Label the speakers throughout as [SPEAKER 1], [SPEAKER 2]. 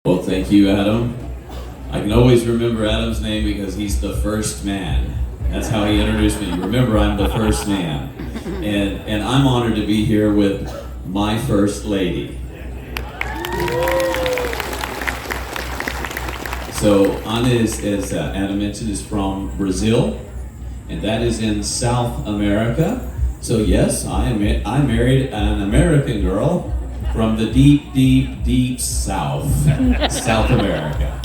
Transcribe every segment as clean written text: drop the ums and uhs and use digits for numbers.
[SPEAKER 1] Well, thank you, Adam. I can always remember Adam's name because he's the first man. That's how he introduced me. Remember, I'm the first man. And I'm honored to be here with my first lady. So Ana, as Adam mentioned, is from Brazil, and that is in South America. So yes, I married an American girl from the deep, deep, deep South, South America.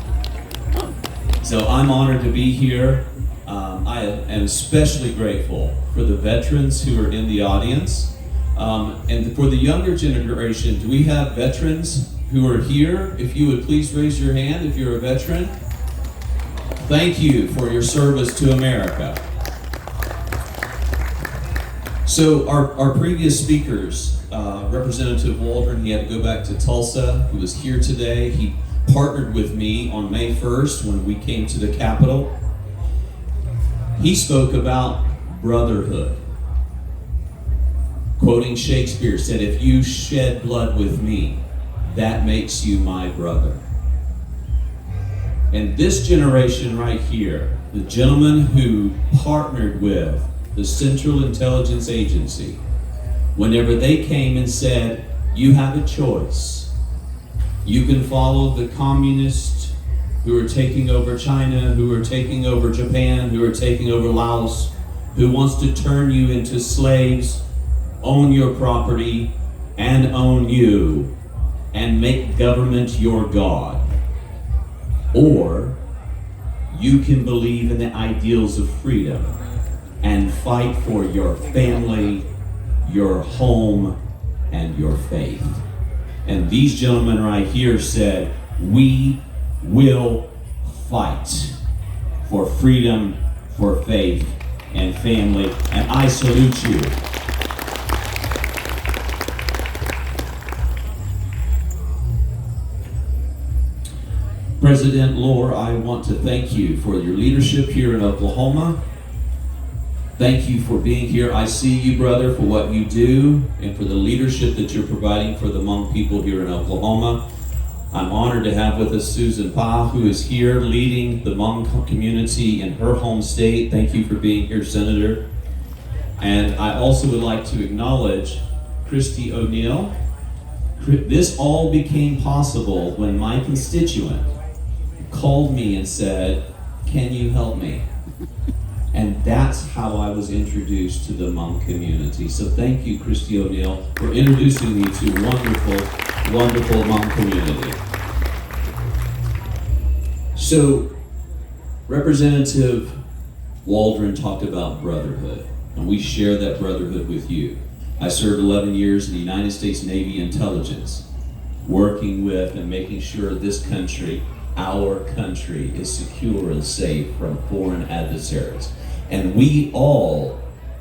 [SPEAKER 1] So I'm honored to be here. I am especially grateful for the veterans who are in the audience. And for the younger generation, do we have veterans who are here? If you would please raise your hand if you're a veteran. Thank you for your service to America. So our previous speakers, Representative Waldron, he had to go back to Tulsa. He was here today. He partnered with me on May 1st when we came to the Capitol. He spoke about brotherhood. Quoting Shakespeare, said, "If you shed blood with me, that makes you my brother." And this generation right here, the gentleman who partnered with the Central Intelligence Agency, whenever they came and said, you have a choice. You can follow the communists who are taking over China, who are taking over Japan, who are taking over Laos, who wants to turn you into slaves, own your property, and own you, and make government your God. Or you can believe in the ideals of freedom and fight for your family, your home, and your faith. And these gentlemen right here said, we will fight for freedom, for faith, and family, and I salute you. President Lohr, I want to thank you for your leadership here in Oklahoma. Thank you for being here. I see you, brother, for what you do and for the leadership that you're providing for the Hmong people here in Oklahoma. I'm honored to have with us Susan Pa, who is here leading the Hmong community in her home state. Thank you for being here, Senator. And I also would like to acknowledge Christy O'Neill. This all became possible when my constituent called me and said, "Can you help me?" And that's how I was introduced to the Hmong community. So thank you, Christy O'Neill, for introducing me to wonderful, wonderful Hmong community. So Representative Waldron talked about brotherhood, and we share that brotherhood with you. I served 11 years in the United States Navy Intelligence, working with and making sure this country, our country, is secure and safe from foreign adversaries. And we all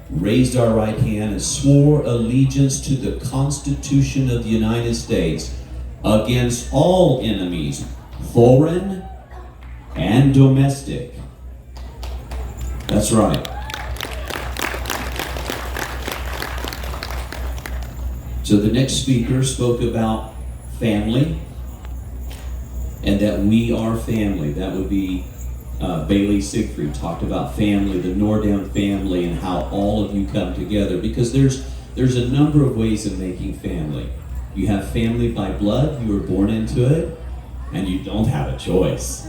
[SPEAKER 1] raised our right hand and swore allegiance to the Constitution of the United States against all enemies, foreign and domestic. That's right. So the next speaker spoke about family, and that we are family. That would be Bailey Siegfried talked about family, the Nordam family, and how all of you come together, because there's a number of ways of making family. You have family by blood, you were born into it, and you don't have a choice.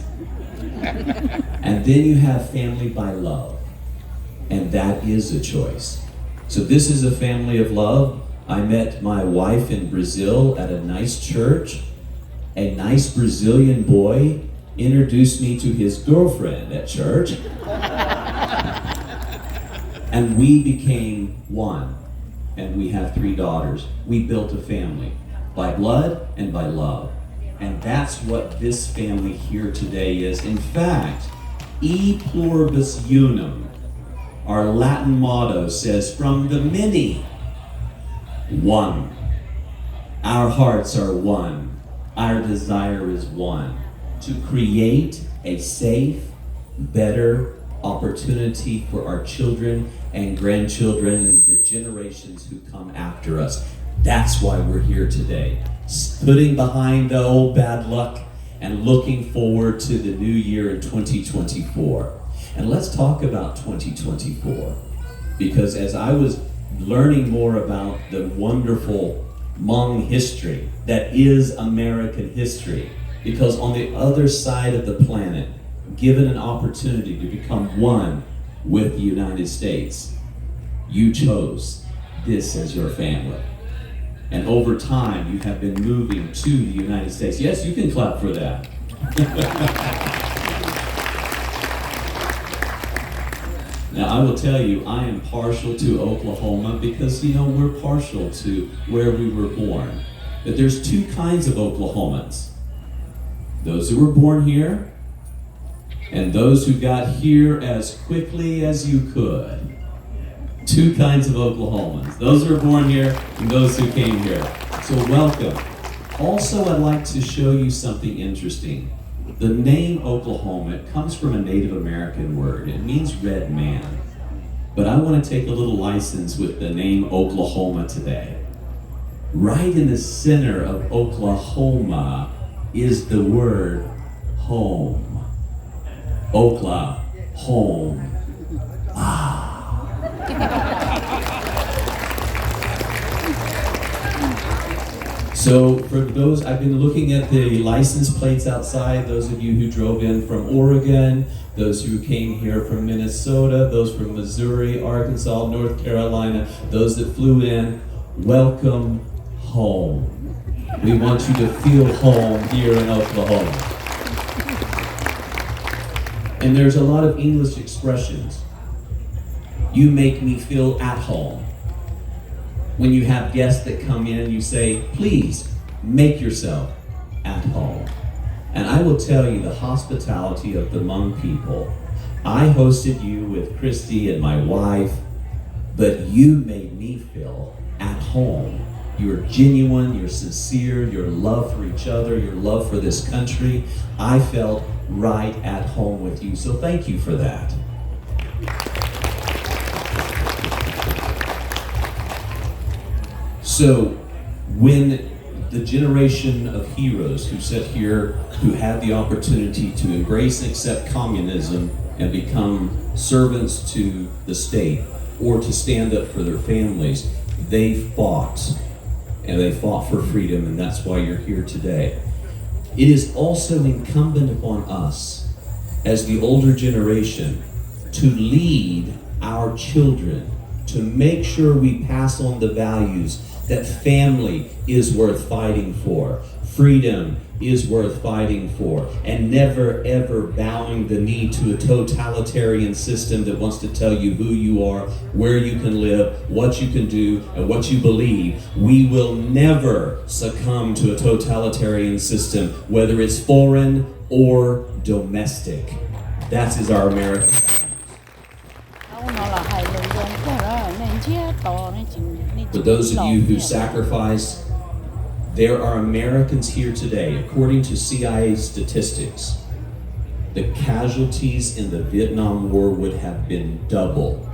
[SPEAKER 1] And then you have family by love, and that is a choice. So this is a family of love. I met my wife in Brazil at a nice church. A nice Brazilian boy introduced me to his girlfriend at church. And we became one. And we have 3 daughters. We built a family by blood and by love. And that's what this family here today is. In fact, E pluribus unum, our Latin motto, says, from the many, one. Our hearts are one. Our desire is one, to create a safe, better opportunity for our children and grandchildren and the generations who come after us. That's why we're here today. Putting behind the old bad luck and looking forward to the new year in 2024. And let's talk about 2024, because as I was learning more about the wonderful Hmong history that is American history, because on the other side of the planet, given an opportunity to become one with the United States, you chose this as your family. And over time, you have been moving to the United States. Yes, you can clap for that. Now, I will tell you, I am partial to Oklahoma because, we're partial to where we were born. But there's two kinds of Oklahomans. Those who were born here, and those who got here as quickly as you could. Two kinds of Oklahomans. Those who were born here and those who came here. So welcome. Also, I'd like to show you something interesting. The name Oklahoma comes from a Native American word. It means red man. But I want to take a little license with the name Oklahoma today. Right in the center of Oklahoma is the word home. Okla, home. So for those, I've been looking at the license plates outside, those of you who drove in from Oregon, those who came here from Minnesota, those from Missouri, Arkansas, North Carolina, those that flew in, welcome home. We want you to feel home here in Oklahoma. And there's a lot of English expressions. You make me feel at home. When you have guests that come in, you say, please make yourself at home. And I will tell you the hospitality of the Hmong people. I hosted you with Christy and my wife, but you made me feel at home. You're genuine, you're sincere, your love for each other, your love for this country. I felt right at home with you, so thank you for that. So when the generation of heroes who sit here, who had the opportunity to embrace and accept communism and become servants to the state or to stand up for their families, they fought. And they fought for freedom, and that's why you're here today. It is also incumbent upon us as the older generation to lead our children, to make sure we pass on the values that family is worth fighting for, freedom is worth fighting for, and never ever bowing the knee to a totalitarian system that wants to tell you who you are, where you can live, what you can do, and what you believe. We will never succumb to a totalitarian system, whether it's foreign or domestic. That is our American. For those of you who sacrifice, there are Americans here today, according to CIA statistics, the casualties in the Vietnam War would have been double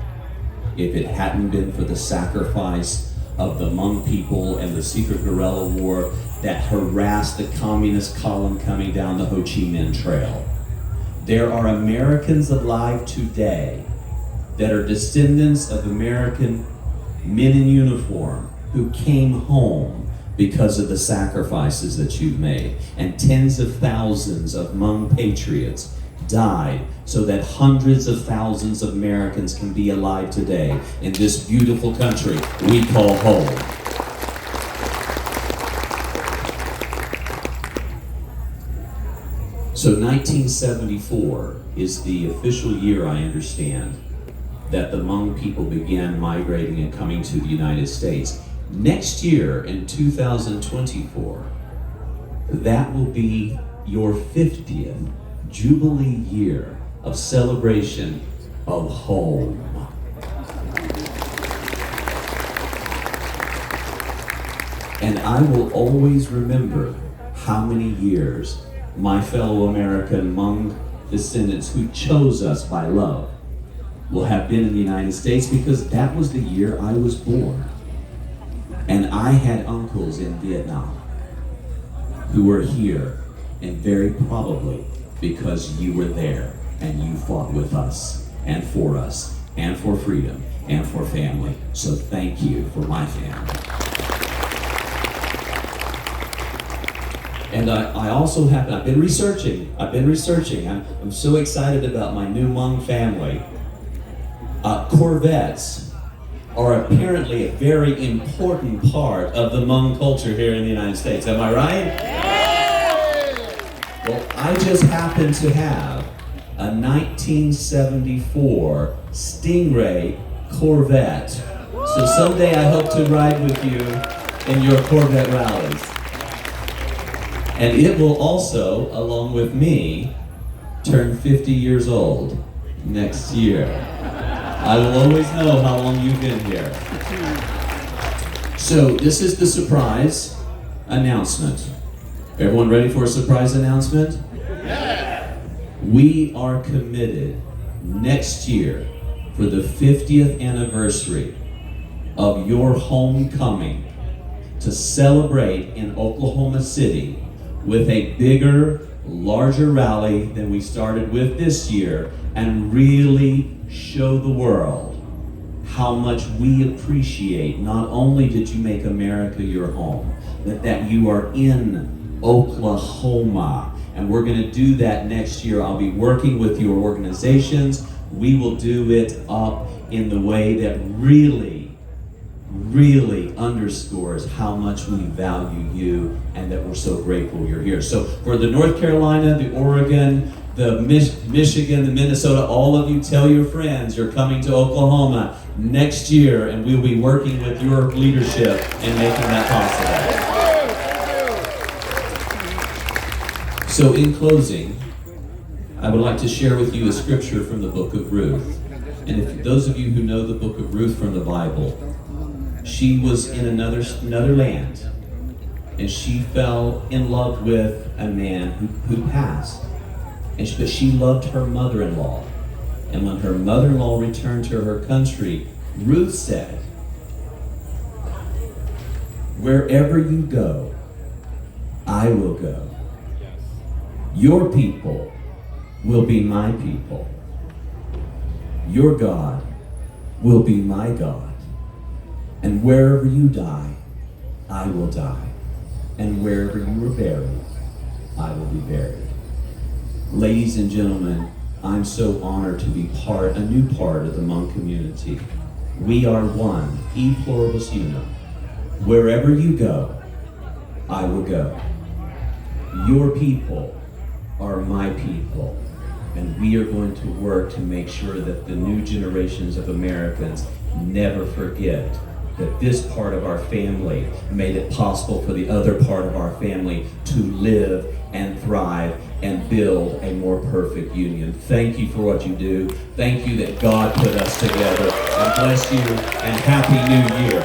[SPEAKER 1] if it hadn't been for the sacrifice of the Hmong people and the secret guerrilla war that harassed the communist column coming down the Ho Chi Minh Trail. There are Americans alive today that are descendants of American men in uniform who came home because of the sacrifices that you've made. And tens of thousands of Hmong patriots died so that hundreds of thousands of Americans can be alive today in this beautiful country we call home. So 1974 is the official year, I understand, that the Hmong people began migrating and coming to the United States. Next year, in 2024, that will be your 50th Jubilee year of celebration of home. And I will always remember how many years my fellow American Hmong descendants who chose us by love will have been in the United States, because that was the year I was born. And I had uncles in Vietnam who were here and very probably because you were there and you fought with us and for freedom and for family. So thank you for my family. And I also have, I've been researching. I'm so excited about my new Hmong family. Corvettes are apparently a very important part of the Hmong culture here in the United States. Am I right? Well, I just happen to have a 1974 Stingray Corvette. So someday I hope to ride with you in your Corvette rallies. And it will also, along with me, turn 50 years old next year. I will always know how long you've been here. So this is the surprise announcement. Everyone ready for a surprise announcement? Yeah. We are committed next year for the 50th anniversary of your homecoming to celebrate in Oklahoma City with a bigger, larger rally than we started with this year, and really show the world how much we appreciate not only did you make America your home, but that you are in Oklahoma. And we're going to do that next year. I'll be working with your organizations. We will do it up in the way that really underscores how much we value you and that we're so grateful you're here. So for the North Carolina, the Oregon, the Michigan, the Minnesota, all of you, tell your friends you're coming to Oklahoma next year, and we'll be working with your leadership in making that possible. So in closing, I would like to share with you a scripture from the book of Ruth. And if those of you who know the book of Ruth from the Bible, she was in another land, and she fell in love with a man who passed. But she loved her mother-in-law. And when her mother-in-law returned to her country, Ruth said, "Wherever you go, I will go. Your people will be my people. Your God will be my God. And wherever you die, I will die. And wherever you are buried, I will be buried." Ladies and gentlemen, I'm so honored to be a new part of the Hmong community. We are one, e pluribus unum. Wherever you go, I will go. Your people are my people. And we are going to work to make sure that the new generations of Americans never forget that this part of our family made it possible for the other part of our family to live and thrive and build a more perfect union. Thank you for what you do. Thank you that God put us together. And bless you, and Happy New Year.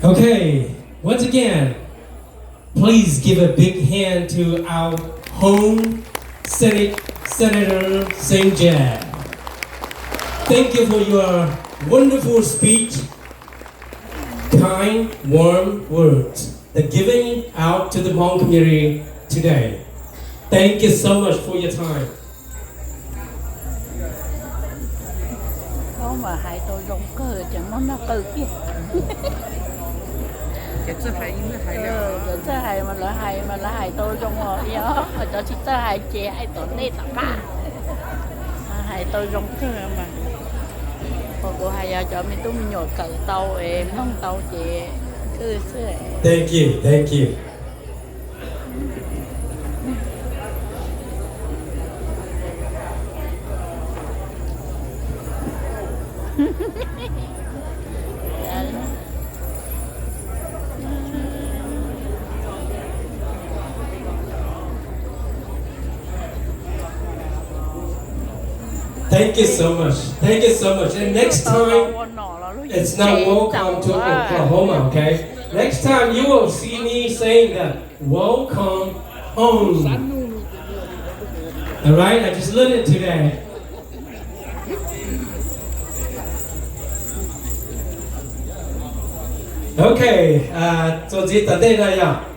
[SPEAKER 2] Okay, once again, please give a big hand to our home Senator St. Jan. Thank you for your wonderful speech, kind, warm words, the giving out to the Hmong community today. Thank you so much for your time.
[SPEAKER 3] Có mà hai tôi rong cơ chẳng nó cơ kia. Cái thứ hai nó hai là cái thứ hai mà là hai tôi rong rồi đó, rồi cho chị ta hai chị hai tôi đây tất cả. Hai tôi rong cơ mà. Còn cô hai giờ cho mình tôi nhồi cờ tàu em không tàu chị cứ xưa.
[SPEAKER 2] Thank you, thank you. Thank you so much. Thank you so much. And next time, it's not welcome to Oklahoma, okay? Next time you will see me saying that, welcome own. Alright, I just learned it today. Okay, so this today là